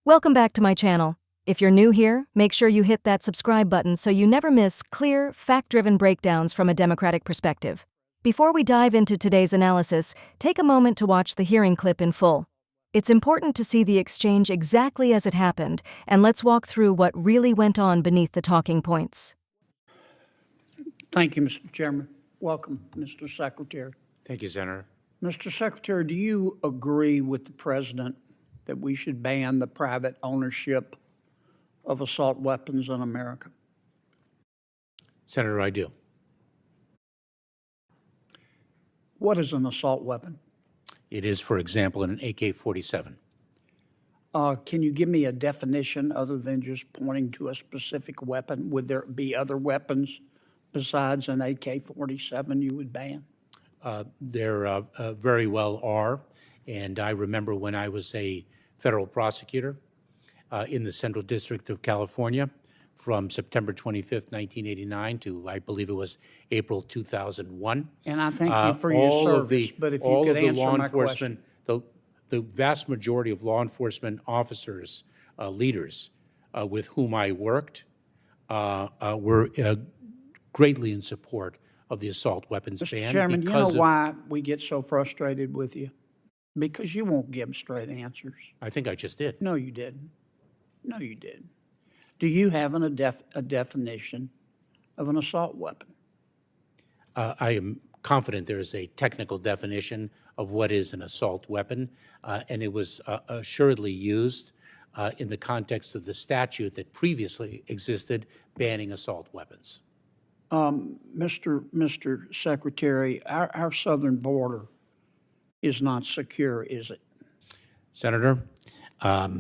Welcome back to my channel. If you're new here, make sure you hit that subscribe button so you never miss clear, fact-driven breakdowns from a Democratic perspective. Before we dive into today's analysis, take a moment to watch the hearing clip in full. It's important to see the exchange exactly as it happened, and let's walk through what really went on beneath the talking points. Thank you, Mr. Chairman. Welcome, Mr. Secretary. Thank you, Senator. Mr. Secretary, do you agree with the President that we should ban the private ownership of assault weapons in America? Senator, I do. What is an assault weapon? It is, for example, an AK-47. Can you give me a definition other than just pointing to a specific weapon? Would there be other weapons besides an AK-47 you would ban? There very well are, and I remember when I was a federal prosecutor in the Central District of California from September 25th, 1989 to, I believe it was April 2001. And I thank you for your service, but if you could answer my question. The vast majority of law enforcement officers, leaders with whom I worked were greatly in support of the assault weapons ban. Mr. Chairman, you know why we get so frustrated with you? Because you won't give straight answers. I think I just did. No, you didn't. No, you didn't. Do you have a definition of an assault weapon? I am confident there is a technical definition of what is an assault weapon, and it was assuredly used in the context of the statute that previously existed banning assault weapons. Mr. Secretary, our southern border is not secure, is it? Senator, I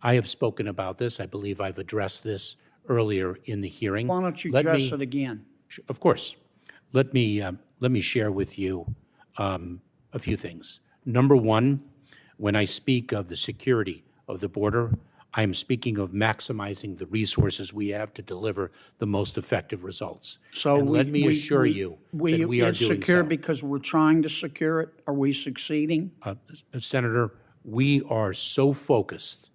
have spoken about this. I believe I've addressed this earlier in the hearing. Why don't you address it again? Of course. Let me share with you a few things. Number one, when I speak of the security of the border, I am speaking of maximizing the resources we have to deliver the most effective results. So let me assure you that we are doing secure so. because we're trying to secure it. Are we succeeding? Senator, we are so focused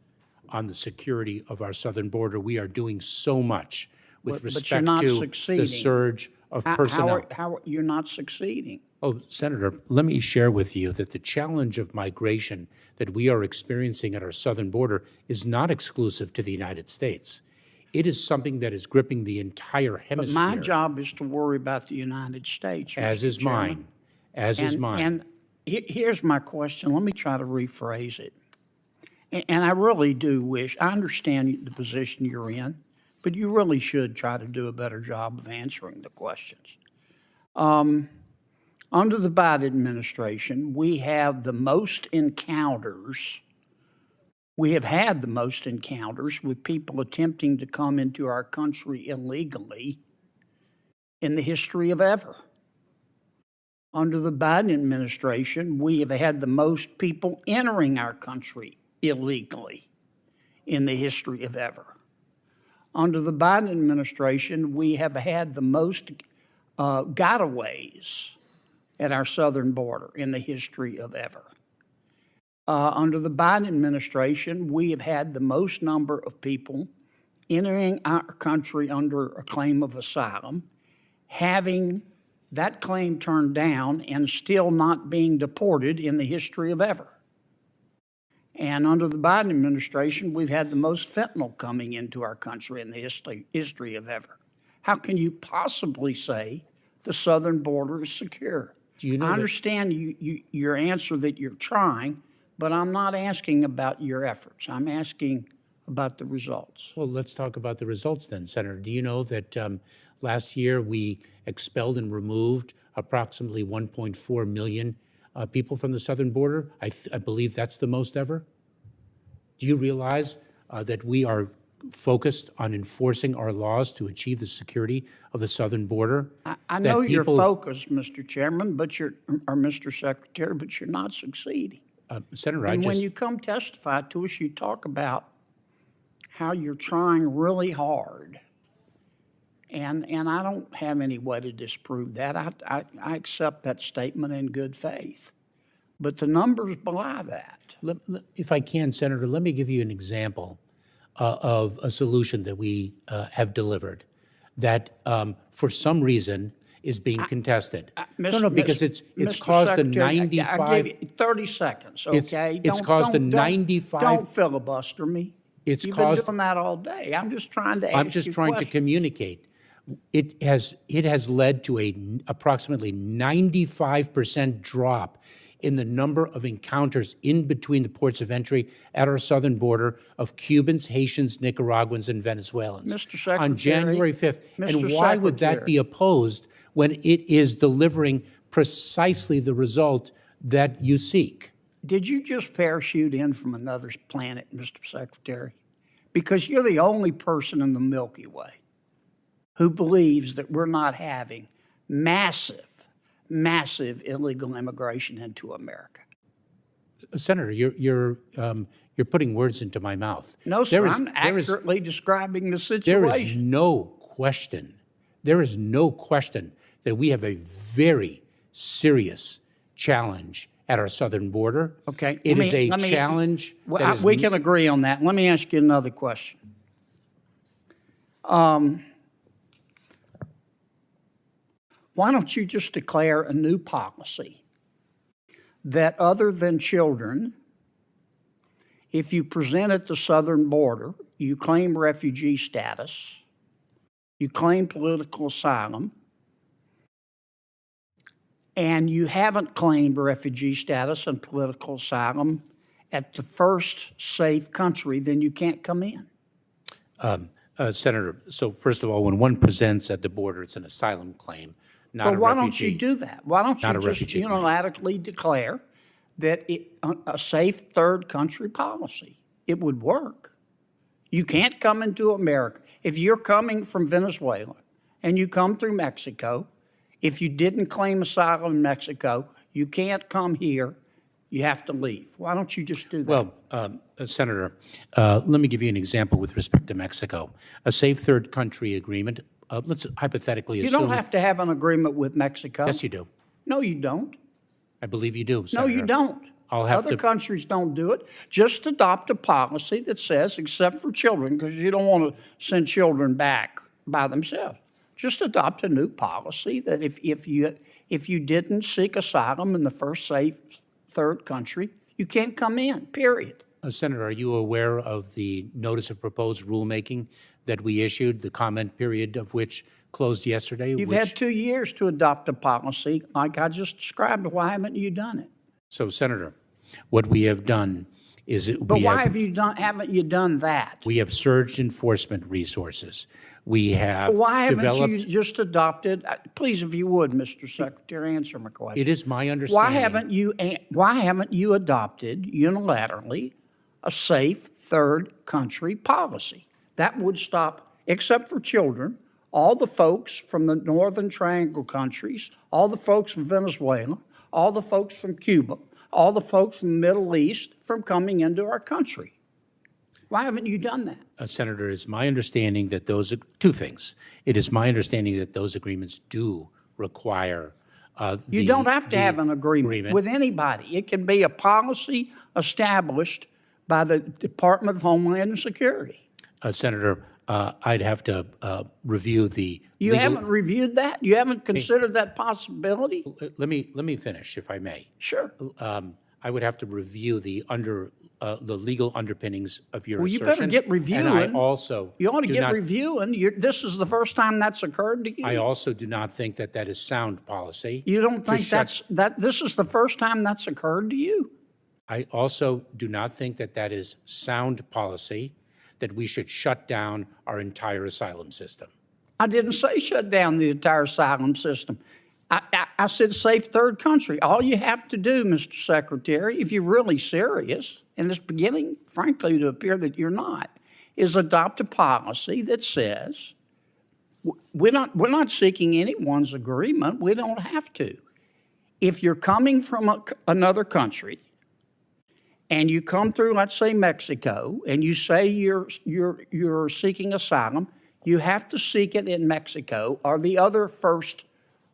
on the security of our southern border. We are doing so much with respect to the surge of personnel. How you're not succeeding? Oh, Senator, let me share with you that the challenge of migration that we are experiencing at our southern border is not exclusive to the United States. It is something that is gripping the entire hemisphere. But my job is to worry about the United States, as is mine. As is mine. And here's my question. Let me try to rephrase it. And I really do wish, I understand the position you're in, but you really should try to do a better job of answering the questions. Under the Biden administration, we have the most encounters. We have had the most encounters with people attempting to come into our country illegally in the history of ever. Under the Biden administration, we have had the most people entering our country illegally in the history of ever. Under the Biden administration, we have had the most gotaways at our southern border in the history of ever. Under the Biden administration, we have had the most number of people entering our country under a claim of asylum, having that claim turned down and still not being deported in the history of ever. And under the Biden administration, we've had the most fentanyl coming into our country in the history of ever. How can you possibly say the southern border is secure? I understand your answer that you're trying, but I'm not asking about your efforts. I'm asking about the results. Well, let's talk about the results then, Senator. Do you know that last year we expelled and removed approximately 1.4 million people from the southern border? I believe that's the most ever. Do you realize that we are focused on enforcing our laws to achieve the security of the southern border? I know you're focused, Mr. Chairman, or Mr. Secretary, but you're not succeeding. Senator, and when you come testify to us, you talk about how you're trying really hard. And I don't have any way to disprove that. I accept that statement in good faith. but the numbers belie that. If I can, Senator, let me give you an example of a solution that we have delivered that for some reason is being contested. Because it's Mr. caused the Secretary, 95. I give you 30 seconds, okay? It's caused the 95. Don't filibuster me. It's You've caused. been doing that all day. I'm just trying to. I'm just trying to communicate. It has led to approximately 95% drop in the number of encounters in between the ports of entry at our southern border of Cubans, Haitians, Nicaraguans, and Venezuelans. Mr. Secretary, on January 5th. Mr. And why would that Secretary. be opposed when it is delivering precisely the result that you seek? Did you just parachute in from another planet, Mr. Secretary? Because you're the only person in the Milky Way who believes that we're not having massive illegal immigration into America. Senator, you're putting words into my mouth. No, sir, I'm accurately describing the situation. There is no question. There is no question that we have a very serious challenge at our southern border. Okay. It is a challenge. We can agree on that. Let me ask you another question. Why don't you just declare a new policy that other than children, if you present at the southern border, you claim refugee status, you claim political asylum, and you haven't claimed refugee status and political asylum at the first safe country, then you can't come in. Senator, so first of all, when one presents at the border, it's an asylum claim, not a refugee. But why don't you do that? Why don't you just claim. unilaterally declare that a safe third country policy? It would work. You can't come into America. If you're coming from Venezuela and you come through Mexico, if you didn't claim asylum in Mexico, you can't come here. You have to leave. Why don't you just do that? Well, Senator, let me give you an example with respect to Mexico. A safe third country agreement, let's hypothetically assume. You don't have to have an agreement with Mexico. Yes, you do. No, you don't. I believe you do, Senator. No, you don't. Other countries don't do it. Just adopt a policy that says, except for children, because you don't want to send children back by themselves. Just adopt a new policy that if you didn't seek asylum in the first safe third country, you can't come in, period. Senator, are you aware of the notice of proposed rulemaking that we issued, the comment period of which closed yesterday? You've had 2 years to adopt a policy like I just described. Why haven't you done it? So, Senator, what we have done is haven't you done that? We have surged enforcement resources. We have Why haven't developed. you just adopted? Please, if you would, Mr. Secretary, answer my question. It is my understanding. Why haven't you adopted unilaterally a safe third country policy that would stop, except for children, all the folks from the Northern Triangle countries, all the folks from Venezuela, all the folks from Cuba, all the folks from the Middle East from coming into our country? Why haven't you done that? Senator, it's my understanding that those are two things. It is my understanding that those agreements do require you don't have to have an agreement with anybody. It can be a policy established by the Department of Homeland Security. Senator, I'd have to review the. You haven't reviewed that? You haven't considered that possibility? Let me finish, if I may. Sure. I would have to review the legal underpinnings of your assertion. Well, you better get reviewing. And I also you ought to get reviewing. This is the first time that's occurred to you. I also do not think that that is sound policy. You don't think this is the first time that's occurred to you? I also do not think that that is sound policy, that we should shut down our entire asylum system. I didn't say shut down the entire asylum system. I said safe third country. All you have to do, Mr. Secretary, if you're really serious, and it's beginning, frankly, to appear that you're not, is adopt a policy that says we're not seeking anyone's agreement. We don't have to. If you're coming from another country and you come through, let's say, Mexico, and you say you're seeking asylum, you have to seek it in Mexico or the other first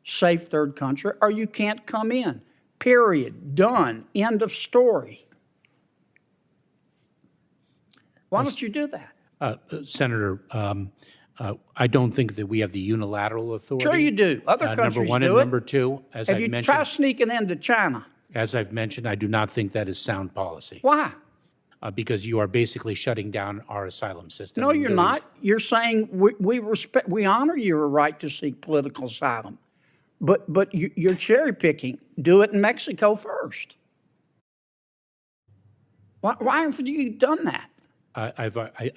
safe third country, or you can't come in. Period. Done. End of story. Why don't you do that? Senator, I don't think that we have the unilateral authority. Sure you do. Other countries Number one do and it. number two, as Have I've you mentioned, tried sneaking into China? as I've mentioned, I do not think that is sound policy. Why? Because you are basically shutting down our asylum system. No, and you're there not. is- You're saying we honor your right to seek political asylum, but you're cherry picking. Do it in Mexico first. Why haven't you done that? I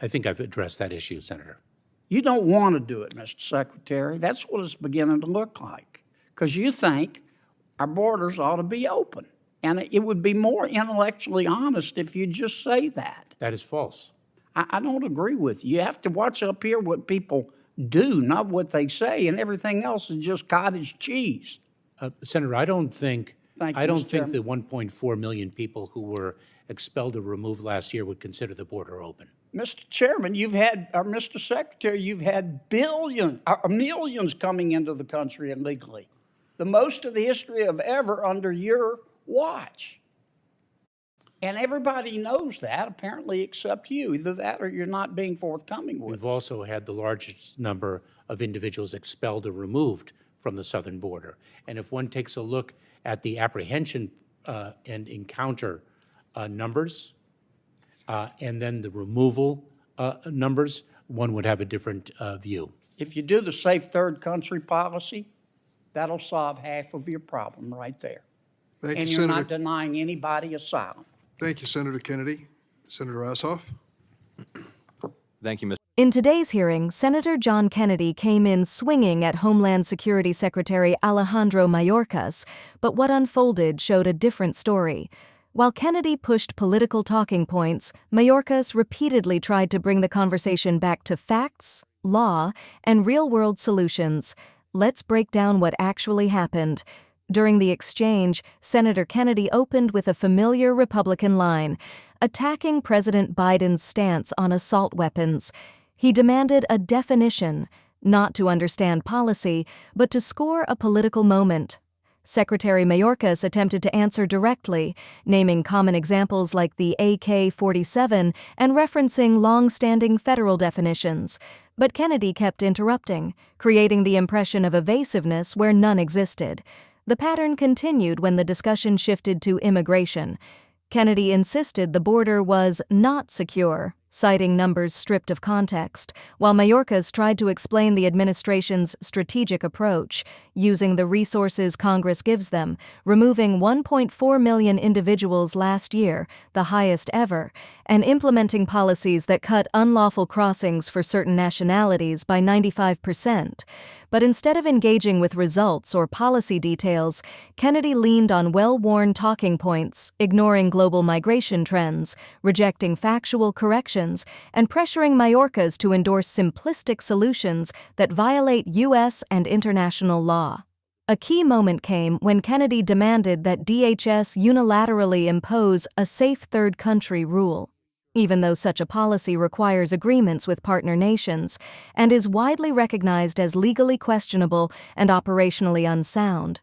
think I've addressed that issue, Senator. You don't want to do it, Mr. Secretary. That's what it's beginning to look like, because you think our borders ought to be open. And it would be more intellectually honest if you just say that. That is false. I don't agree with you. You have to watch up here what people do, not what they say, and everything else is just cottage cheese. Senator, I don't think Thank you, I don't Mr. think Chairman. the 1.4 million people who were expelled or removed last year would consider the border open. Mr. Chairman, Mr. Secretary, you've had millions coming into the country illegally. The most of the history of ever under your watch. And everybody knows that, apparently, except you. Either that or you're not being forthcoming with We've also had the largest number of individuals expelled or removed from the southern border. And if one takes a look at the apprehension and encounter numbers, and then the removal numbers, one would have a different view. If you do the safe third country policy, that'll solve half of your problem right there. Thank And you, you're Senator. not denying anybody asylum. Thank you, Senator Kennedy. Senator Ossoff. Thank you, Mr. In today's hearing, Senator John Kennedy came in swinging at Homeland Security Secretary Alejandro Mayorkas, but what unfolded showed a different story. While Kennedy pushed political talking points, Mayorkas repeatedly tried to bring the conversation back to facts, law, and real-world solutions. Let's break down what actually happened. During the exchange, Senator Kennedy opened with a familiar Republican line, attacking President Biden's stance on assault weapons. He demanded a definition, not to understand policy, but to score a political moment. Secretary Mayorkas attempted to answer directly, naming common examples like the AK-47 and referencing long-standing federal definitions. But Kennedy kept interrupting, creating the impression of evasiveness where none existed. The pattern continued when the discussion shifted to immigration. Kennedy insisted the border was not secure, citing numbers stripped of context, while Mayorkas tried to explain the administration's strategic approach, using the resources Congress gives them, removing 1.4 million individuals last year, the highest ever, and implementing policies that cut unlawful crossings for certain nationalities by 95%. But instead of engaging with results or policy details, Kennedy leaned on well-worn talking points, ignoring global migration trends, rejecting factual corrections, and pressuring Mayorkas to endorse simplistic solutions that violate U.S. and international law. A key moment came when Kennedy demanded that DHS unilaterally impose a safe third country rule, even though such a policy requires agreements with partner nations and is widely recognized as legally questionable and operationally unsound.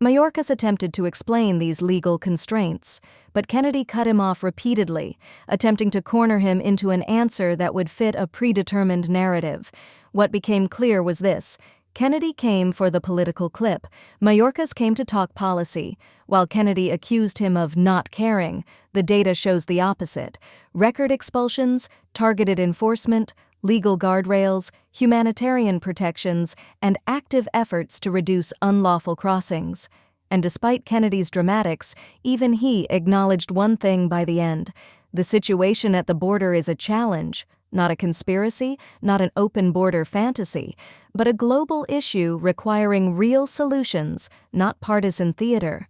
Mayorkas attempted to explain these legal constraints, but Kennedy cut him off repeatedly, attempting to corner him into an answer that would fit a predetermined narrative. What became clear was this: Kennedy came for the political clip. Mayorkas came to talk policy. While Kennedy accused him of not caring, the data shows the opposite. Record expulsions, targeted enforcement, legal guardrails, humanitarian protections, and active efforts to reduce unlawful crossings. And despite Kennedy's dramatics, even he acknowledged one thing by the end: the situation at the border is a challenge, not a conspiracy, not an open border fantasy, but a global issue requiring real solutions, not partisan theater.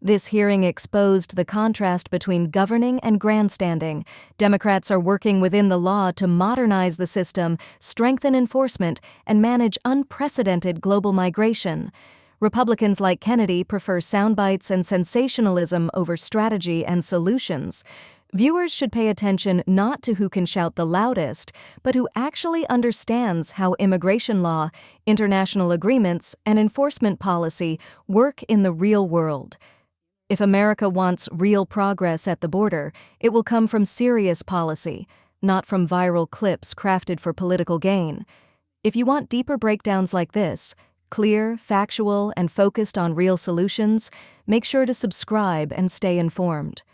This hearing exposed the contrast between governing and grandstanding. Democrats are working within the law to modernize the system, strengthen enforcement, and manage unprecedented global migration. Republicans like Kennedy prefer soundbites and sensationalism over strategy and solutions. Viewers should pay attention not to who can shout the loudest, but who actually understands how immigration law, international agreements, and enforcement policy work in the real world. If America wants real progress at the border, it will come from serious policy, not from viral clips crafted for political gain. If you want deeper breakdowns like this, clear, factual, and focused on real solutions, make sure to subscribe and stay informed.